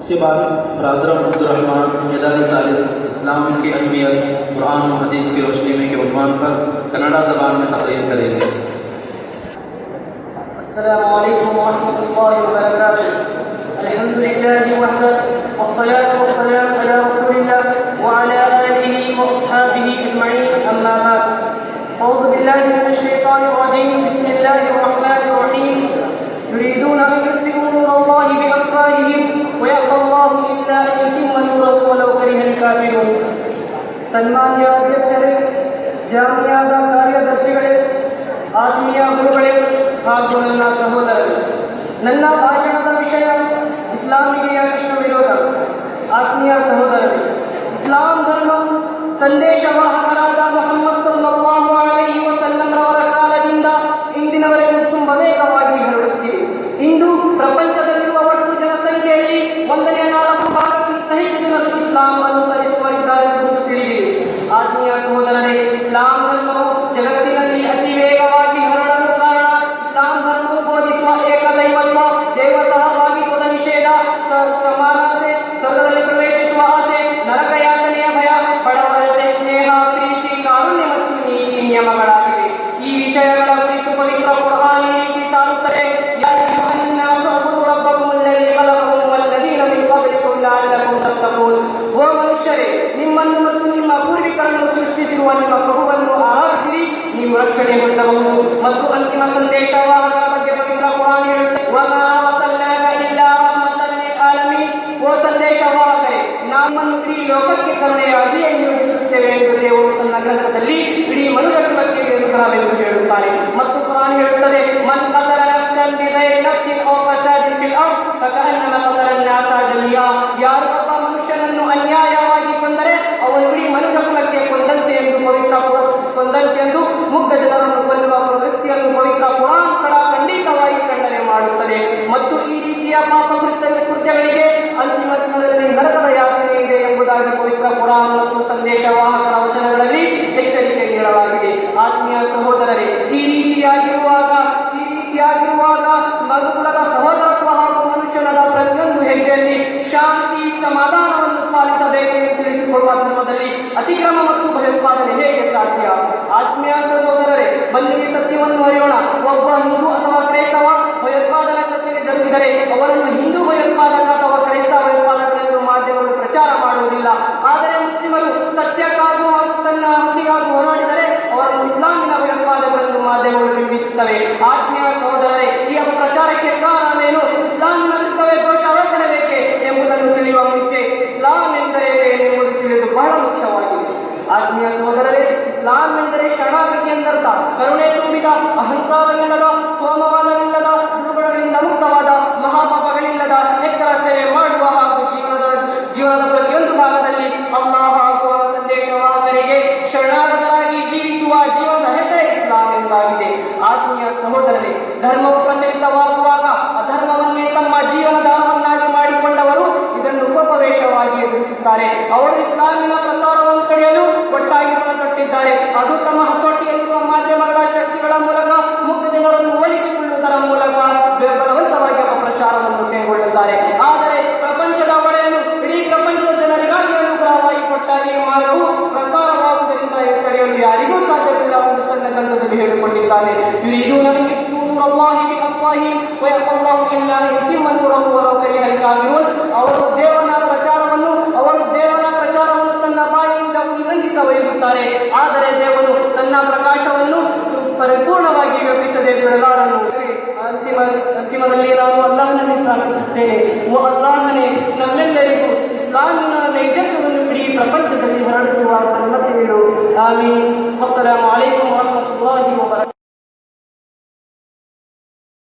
उसके बाद brother Abdurrahman एदादी तालिस इस्लाम की अहमियत कुरान और हदीस की रोशनी में के उन्वान पर कन्नड़ा ज़बान में तकरीर करेंगे। अस्सलामु अलैकुम वरहमतुल्लाहि वबरकातुहू। अल्हम्दुलिल्लाहि वहदह वस्सलातु वस्सलामु अला रसूलिल्लाह व अला आलिहि व अस्हाबिहि अजमईन, अम्मा बाद। अऊज़ु बिल्लाहि मिनश शैतानिर रजीम। बिस्मिल्लाहिर रहमानिर रहीम। युरीदून अन युत्फिऊ नूरल्लाहि बिअफ़वाहिहिम व यअबल्लाहु इल्ला अन युतिम्मा नूरहु वलौ करिहल काफ़िरून। सन्मान्य अध्यक्षರೇ, ಜಾಮಿಯಾದ ಕಾರ್ಯದರ್ಶಿಗಳೇ, ಆತ್ಮೀಯ ಗುರುಗಳೇ ಹಾಗೂ ನನ್ನ ಸಹೋದರರು, ನನ್ನ ಭಾಷಣದ ವಿಷಯ ಇಸ್ಲಾಮಿಗೆ ಯಾಕಿಷ್ಟು ವಿರೋಧ. ಆತ್ಮೀಯ ಸಹೋದರರು, ಇಸ್ಲಾಂ ಧರ್ಮ ಸಂದೇಶವಾಹಕರಾದ ಮುಹಮ್ಮದ್ ಸಲ್ಲಲ್ಲಾಹು ಅಲೈಹಿ ವಸಲ್ಲಂ ರವರ ಕಾಲದಿಂದ ಇಂದಿನವರೆಗೂ ತುಂಬ ವೇಗವಾಗಿ ಹರಡುತ್ತಿದೆ. ಇಂದು ಪ್ರಪಂಚದಲ್ಲಿರುವ ಒಟ್ಟು ಜನಸಂಖ್ಯೆಯಲ್ಲಿ 1/4 ಭಾಗಕ್ಕಿಂತ ಹೆಚ್ಚು ಜನರು ಇಸ್ಲಾಂ ಅನುಸರಿಸುವರಿದ್ದಾರೆ ಎಂಬುದು ತಿಳಿದಿದೆ. ಆತ್ಮೀಯ ಸಹೋದರರೇ, ಇಸ್ಲಾಂ ಧರ್ಮವು ಜಗತ್ತಿನಲ್ಲಿ ಅತಿ ವೇಗವಾಗಿ ಹರಡಲು ಕಾರಣ ಇಸ್ಲಾಂ ಧರ್ಮವು ಬೋಧಿಸುವ ಏಕದೈವತ್ವ, ದೈವ ಸಹಭಾಗಿತ್ವದ ನಿಷೇಧ, ಸಮಾನತೆ, ಸ್ವರ್ಗದಲ್ಲಿ ಪ್ರವೇಶಿಸುವ ಆಸೆ, ನರಕ ಯಾತನೆಯ ಭಯ, ಬಡವರತೆ ಸ್ನೇಹ, ಪ್ರೀತಿ, ಕಾರುಣ್ಯ ಮತ್ತು ನೀತಿ ನಿಯಮಗಳಾಗಿವೆ. ಈ ವಿಷಯಗಳ ಕುರಿತು ಪವಿತ್ರ ಕುರ್ಆನ್ ಈ ರೀತಿ ಸಾರುತ್ತದೆ: ಯಾ ಅಯ್ಯುಹನ್ನಾಸು ಉಬ್ದುೂ ರಬ್ಬಕುಂ ಅಲ್ಲದೀ ಖಲಕಕುಂ ವಲ್ಲದೀನ ಮಿನ್ क़ब्लिकुम ಲಅಲ್ಲಕುಂ ತತ್ತಕೂನ್. ಓ ಮನುಷ್ಯರೇ, ನಿಮ್ಮನ್ನು ಮತ್ತು ನಿಮ್ಮ ಪೂರ್ವಿಕರನ್ನು ಸೃಷ್ಟಿಸಿರುವ ನಿಮ್ಮ ಪ್ರಭುವನ್ನು ಆರಾಧಿಸಿರಿ, ನೀವು ರಕ್ಷಣೆ ಹೊಂದಬಹುದು. ಮತ್ತು ಅಂತಿಮ ಸಂದೇಶವಾಹಕರ ಬಗ್ಗೆ ಪವಿತ್ರ ಕುರ್ಆನ್ ಹೇಳುತ್ತದೆ: ವಮಾ ಅರ್ಸಲ್ನಾಕ ಇಲ್ಲಾ ರಹ್ಮತನ್ ಲಿಲ್ ಆಲಮೀನ್. ಓ ಸಂದೇಶವಾಹಕರೇ, ನಮ್ಮನ್ನು ಇಡೀ ಲೋಕಕ್ಕೆ ಕರುಣೆಯಾಗಿ ನಿಯೋಜಿಸುತ್ತೇವೆ ಎಂದು ದೇವರು ತನ್ನ ಗ್ರಂಥದಲ್ಲಿ ಇಡೀ ಮನುಷ್ಯ ಕುಲಕ್ಕೆ ಅನುಗ್ರಹವೆಂದು ಹೇಳುತ್ತಾರೆ. ಮತ್ತು ಕುರ್ಆನ್ ಹೇಳುತ್ತದೆ: ಮನ್ ಕತಲ ನಫ್ಸನ್ ಬಿಗೈರಿ ನಫ್ಸಿನ್ ಔ ಫಸಾದಿನ್ ಫಿಲ್ ಅರ್ದ್ ಫಕಅನ್ನಮಾ ಕತಲ ಅನ್ನಾಸ ಜಮೀಅ. ಯಾರು ಒಬ್ಬ ಮನುಷ್ಯನನ್ನು ಅನ್ಯಾಯವಾಗಿ ಕೊಂದರೆ ಅವನು ಇಡೀ ಮನುಷ್ಯ ಕುಲಕ್ಕೆ ಕೊಂದಂತೆ ಎಂದು ಮುಗ್ಧ ಜನರನ್ನು ಕೊಲ್ಲುವ ಪ್ರವೃತ್ತಿಯನ್ನು ಪವಿತ್ರ ಕುರ್ಆನ್ ಖಂಡಿತವಾಗಿ ಖಂಡನೆ ಮಾಡುತ್ತದೆ. ಮತ್ತು ಈ ರೀತಿಯ ಪಾಪ ಕೃತ್ಯಗಳಿಗೆ ಅಂತಿಮ ದಿನದಲ್ಲಿ ನರಕದ ಯಾತನೆ ಇದೆ ಎಂಬುದಾಗಿ ಪವಿತ್ರ ಕುರ್ಆನ್ ಮತ್ತು ಸಂದೇಶವಾಹಕರ ವಚನಗಳಲ್ಲಿ ಎಚ್ಚರಿಕೆ ನೀಡಲಾಗಿದೆ. ಆತ್ಮೀಯ ಸಹೋದರರೇ, ಈ ರೀತಿಯಾಗಿರುವಾಗ ಮನುಕುಲದ ಸಹೋದರತ್ವ ಹಾಗೂ ಮನುಷ್ಯನದ ಪ್ರತಿಯೊಂದು ಹೆಜ್ಜೆಯಲ್ಲಿ ಶಾಂತಿ, ಸಮಾಧಾನವನ್ನು ಪಾಲಿಸಬೇಕೆಂದು ತಿಳಿಸಿಕೊಡುವ ಧರ್ಮದಲ್ಲಿ ಅತಿಕ್ರಮ ಮತ್ತು ಭಯೋತ್ಪಾದನೆ ಹೇಗೆ ಸಾಧ್ಯ? ಆತ್ಮೀಯ ಸಹೋದರರೇ, ಬನ್ನಿ ಸತ್ಯವನ್ನು ಅರಿಯೋಣ. ಒಬ್ಬ ಹಿಂದೂ ಅಥವಾ ಕ್ರೈಸ್ತವ ಭಯೋತ್ಪಾದನಾ ಕೃತ್ಯಕ್ಕೆ ಜರುಗಿದರೆ ಅವರನ್ನು ಹಿಂದೂ ಭಯೋತ್ಪಾದಕ ಅಥವಾ ಕ್ರೈಸ್ತ ಭಯೋತ್ಪಾದಕರೆಂದು ಮಾಧ್ಯಮಗಳು ಪ್ರಚಾರ ಮಾಡುವುದಿಲ್ಲ. ಆದರೆ ಮುಸ್ಲಿಮರು ಸತ್ಯಕ್ಕಾಗೂ ಹಾಗೂ ತನ್ನ ಹಕ್ಕಿಗಾಗಿ ಹೋರಾಡಿದರೆ ಅವರನ್ನು ಇಸ್ಲಾಮಿನ ಭಯೋತ್ಪಾದಕರೆಂದು ಮಾಧ್ಯಮಗಳು ಬಿಂಬಿಸುತ್ತವೆ. ಆತ್ಮೀಯ ಸಹೋದರರೇ, ಈ ಅಪಪ್ರಚಾರಕ್ಕೆ ಕಾರಣವೇನು? ಇಸ್ಲಾಮಿನ ವಿರುದ್ಧವೇ ದೋಷಾರೋಪಣೆ ಬೇಕೆ ಎಂಬುದನ್ನು ತಿಳಿಯುವ ಮುಂಚೆ ಇಸ್ಲಾಂ ಎಂದರೆ ಏನೆಂಬುದು ತಿಳಿಯುವುದು ಬಹಳ ಮುಖ್ಯವಾಗಿದೆ. ಆತ್ಮೀಯ ಸಹೋದರರೇ, ಇಸ್ಲಾಂ ಎಂದರೆ ಶರಣಾಗತಿ ಎಂದರ್ಥ. ಕರುಣೆ ತುಂಬಿದ, ಅಹಂಕಾರವಿಲ್ಲದ, ಕೋಮವಾದವಿಲ್ಲದ, ದುರ್ಗುಣಗಳಿಂದ ಮುಕ್ತವಾದ, ಮಹಾಪಾಪಗಳಿಲ್ಲದ, ಎತ್ತರ ಸೇವೆ ಮಾಡುವ ಹಾಗೂ ಜೀವನದ ಪ್ರತಿಯೊಂದು ಭಾಗದಲ್ಲಿ ಅಲ್ಲಾಹ್ ಹಾಗೂ ಅವರ ಸಂದೇಶವಾಹಕರಿಗೆ ಶರಣಾಗತರಾಗಿ ಜೀವಿಸುವ ಜೀವನದ ಹೆಸರೇ ಇಸ್ಲಾಂ ಎಂದಾಗಿದೆ. ಆತ್ಮೀಯ ಸಹೋದರರೇ, ಧರ್ಮವು ಪ್ರಚಲಿತವಾಗುವಾಗ ಅಧರ್ಮವನ್ನೇ ತಮ್ಮ ಜೀವನಾಧಾರವನ್ನಾಗಿ ಮಾಡಿಕೊಂಡವರು ಇದನ್ನು ಕೋಪವೇಶವಾಗಿ ಎದುರಿಸುತ್ತಾರೆ. ಅವರು ಇಸ್ಲಾಮಿನ ಪ್ರಚಾರವನ್ನು ತಡೆಯಲು ಒಟ್ಟಾಗಿ ಹೊರಟಿದ್ದಾರೆ. ಅದು ತಮ್ಮ ಹತೋಟಿಯಲ್ಲಿರುವ ಮಾಧ್ಯಮಗಳ ಶಕ್ತಿಗಳ ಮೂಲಕ ಮುಗ್ಧ ಜನರನ್ನು ಹೋಲಿಸಿಕೊಳ್ಳುವುದರ ಮೂಲಕ ಬಲವಂತವಾಗಿ ಅಪಪ್ರಚಾರವನ್ನು ಕೈಗೊಳ್ಳುತ್ತಾರೆ. ಆದರೆ ಪ್ರಪಂಚದ ಒಡೆಯನು ಇಡೀ ಪ್ರಪಂಚದ ಜನರಿಗಾಗಿ ಅನುಗ್ರಹವಾಗಿ ಕೊಟ್ಟ ಈ ಮಾರ್ಗವು ಪ್ರಸಾರವಾಗುವುದರಿಂದ ತಡೆಯಲು ಯಾರಿಗೂ ಸಾಧ್ಯವಿಲ್ಲ ಎಂದು ತನ್ನ ಗ್ರಂಥದಲ್ಲಿ ಹೇಳಿಕೊಂಡಿದ್ದಾನೆ. ಯುರೀದೂನ ಅನ್ ಯುತ್ಫಿಊ ನೂರಲ್ಲಾಹಿ ಬಿಅಫ್ವಾಹಿಹಿಮ್ ವ ಯಅಬಲ್ಲಾಹು ಇಲ್ಲಾ ಅನ್ ಯುತಿಮ್ಮ ನೂರಹು ವಲೌ ಕರಿಹಲ್ ಕಾಫಿರೂನ್. ಅವರು ದೇವನ ಪ್ರಚಾರವನ್ನು ತನ್ನ ಬಾಯಿಯಿಂದ ಉಲ್ಲಂಘಿಸ ಬಯಸುತ್ತಾರೆ, ಆದರೆ ದೇವರು ತನ್ನ ಪ್ರಕಾಶವನ್ನು ಪರಿಪೂರ್ಣವಾಗಿ ವ್ಯಾಪಿಸದೆ ಬಿಡಲಾರನು. ಅಂತಿಮದಲ್ಲಿ ನಾನು ಅಲ್ಲಾಹನಲ್ಲಿ ಪ್ರಾರ್ಥಿಸುತ್ತೇನೆ: ಓ ಅಲ್ಲಾಹನೇ, ನಮ್ಮೆಲ್ಲರಿಗೂ ಇಸ್ಲಾಮಿನ ನೈಜತ್ವವನ್ನು ಇಡೀ ಪ್ರಪಂಚದಲ್ಲಿ ಹರಡಿಸುವ ಸಮ್ಮತಿ ನೀಡು. ಆಮೀನ್. ಅಸ್ಸಲಾಮು